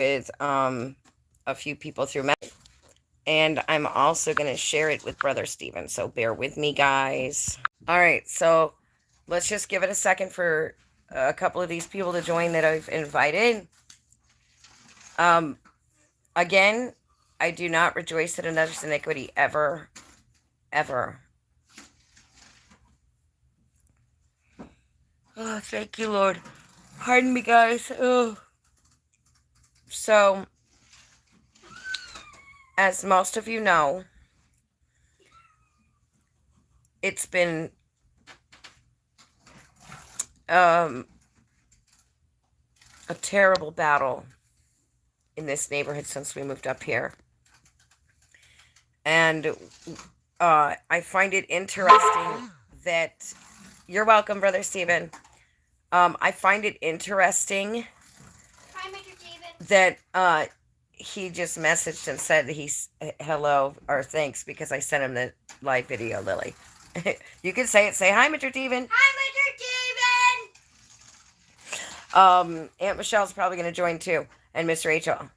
with a few people through message, and I'm also going to share it with Brother Steven. So bear with me, guys. All right, so let's just give it a second for a couple of these people to join that I've invited. Again, I do not rejoice at another's iniquity ever, ever. Oh, thank you, Lord. Pardon me, guys. Oh. So, as most of you know, it's been a terrible battle in this neighborhood since we moved up here. And I find it interesting that... You're welcome, Brother Steven. I find it interesting that he just messaged and said he's hello or thanks because I sent him the live video, Lily. You can say it. Say hi, Mr. Steven. Hi, Mr. Steven. Aunt Michelle's probably going to join too, and Miss Rachel.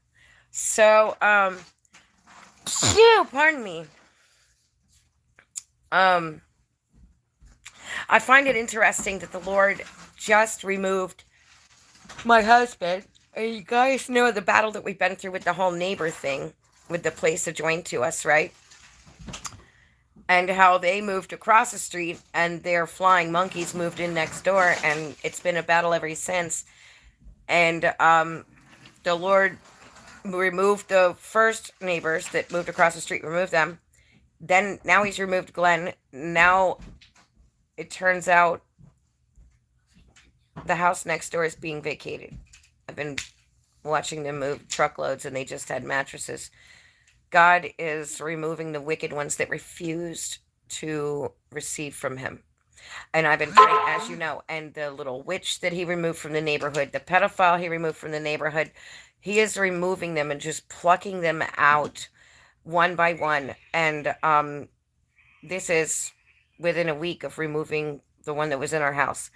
So, pardon me. I find it interesting that the Lord just removed my husband. And you guys know the battle that we've been through with the whole neighbor thing, with the place adjoined to us, right? And how they moved across the street and their flying monkeys moved in next door, and it's been a battle ever since. And the Lord removed the first neighbors that moved across the street, removed them. Then now he's removed Glenn. Now it turns out the house next door is being vacated. I've been watching them move truckloads, and they just had mattresses. God is removing the wicked ones that refused to receive from him. And I've been praying, as you know, and the little witch that he removed from the neighborhood, the pedophile he removed from the neighborhood, he is removing them and just plucking them out one by one. And this is within a week of removing the one that was in our house.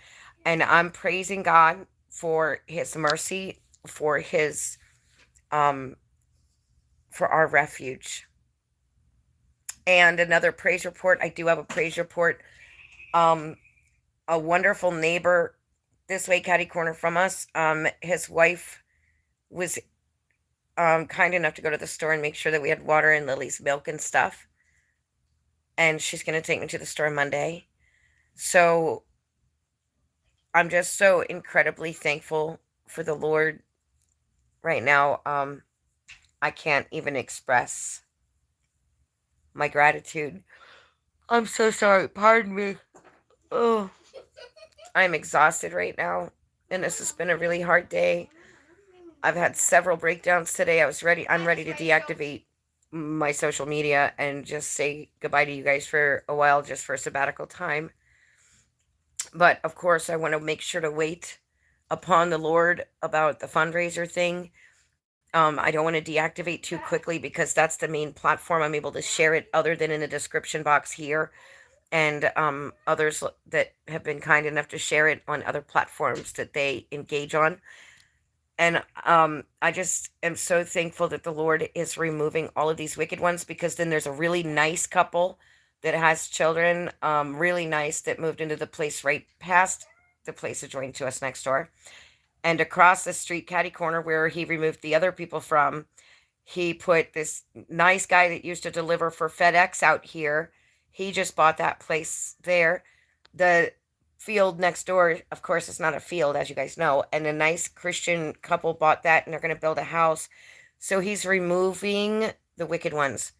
And I'm praising God for his mercy, for his for our refuge. And another praise report. I do have a praise report. A wonderful neighbor this way catty corner from us, his wife was kind enough to go to the store and make sure that we had water and Lily's milk and stuff. And she's going to take me to the store Monday. So I'm just so incredibly thankful for the Lord right now. I can't even express my gratitude. I'm so sorry. Pardon me. Oh, I'm exhausted right now. And this has been a really hard day. I've had several breakdowns today. I'm ready to deactivate my social media and just say goodbye to you guys for a while, just for sabbatical time. But of course, I want to make sure to wait upon the Lord about the fundraiser thing. I don't want to deactivate too quickly because that's the main platform I'm able to share it, other than in the description box here, and others that have been kind enough to share it on other platforms that they engage on. And I just am so thankful that the Lord is removing all of these wicked ones, because then there's a really nice couple that has children, really nice, that moved into the place right past the place adjoined to us next door. And across the street, catty corner, where he removed the other people from, he put this nice guy that used to deliver for FedEx out here. He just bought that place there. The field next door, of course, it's not a field, as you guys know, and a nice Christian couple bought that, and they're going to build a house. So he's removing the wicked ones.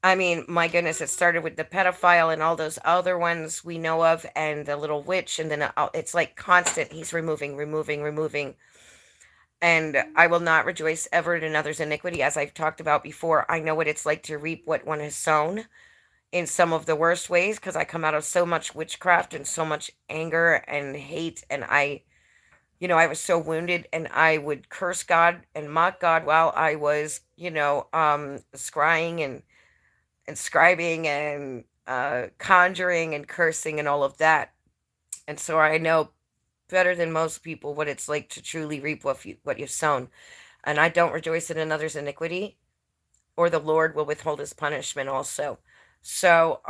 I mean, my goodness, it started with the pedophile and all those other ones we know of, and the little witch, and then it's like constant. He's removing. And I will not rejoice ever in another's iniquity, as I've talked about before. I know what it's like to reap what one has sown, in some of the worst ways, because I come out of so much witchcraft and so much anger and hate, and I was so wounded, and I would curse God and mock God while I was, scrying and scribing and conjuring and cursing and all of that. And so I know better than most people what it's like to truly reap what you've sown. And I don't rejoice in another's iniquity, or the Lord will withhold his punishment also. So,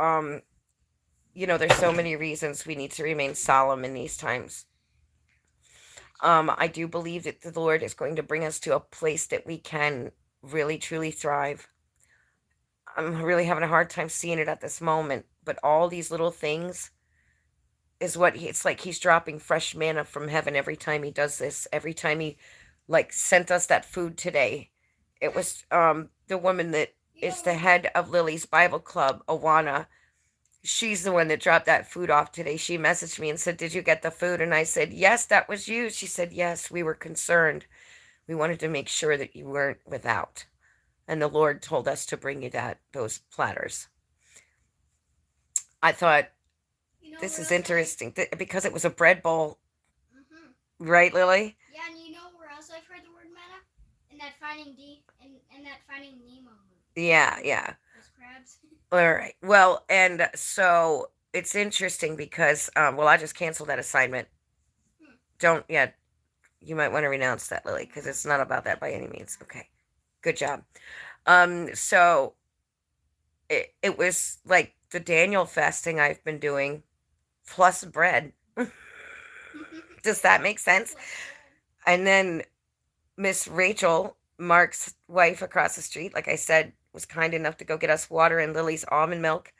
there's so many reasons we need to remain solemn in these times. I do believe that the Lord is going to bring us to a place that we can really truly thrive. I'm really having a hard time seeing it at this moment, but all these little things is it's like he's dropping fresh manna from heaven every time he does this. Every time he like sent us that food today. It was the woman that is the head of Lily's Bible Club, Awana. She's the one that dropped that food off today. She messaged me and said, "Did you get the food?" And I said, "Yes, that was you." She said, "Yes, we were concerned. We wanted to make sure that you weren't without. And the Lord told us to bring you those platters." I thought, this is interesting because it was a bread bowl. Mm-hmm. Right, Lily? Yeah, and you know where else I've heard the word manna? In that Finding Nemo movie. Yeah. Those crabs. All right. Well, and so it's interesting because, I just canceled that assignment. Don't yet. You might want to renounce that, Lily, because it's not about that by any means. Okay. Good job. So it was like the Daniel fasting I've been doing plus bread. Does that make sense? And then Miss Rachel, Mark's wife across the street, like I said, was kind enough to go get us water and Lily's almond milk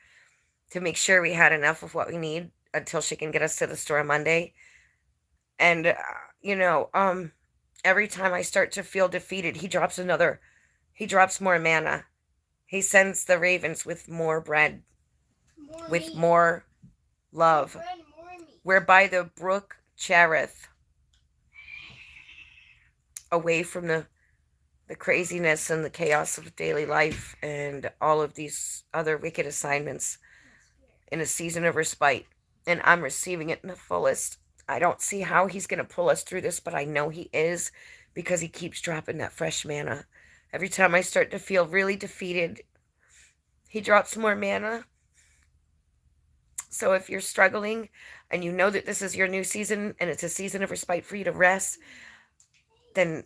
to make sure we had enough of what we need until she can get us to the store on Monday. And, every time I start to feel defeated, he drops more manna. He sends the ravens with more bread, with meat. more love. More bread, more meat. We're by the brook Cherith, away from the craziness and the chaos of daily life and all of these other wicked assignments, in a season of respite. And I'm receiving it in the fullest. I don't see how he's going to pull us through this, but I know he is, because he keeps dropping that fresh manna. Every time I start to feel really defeated, he drops more manna. So if you're struggling and you know that this is your new season and it's a season of respite for you to rest, then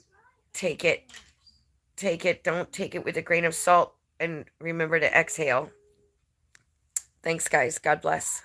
take it. Take it. Don't take it with a grain of salt, and remember to exhale. Thanks, guys. God bless.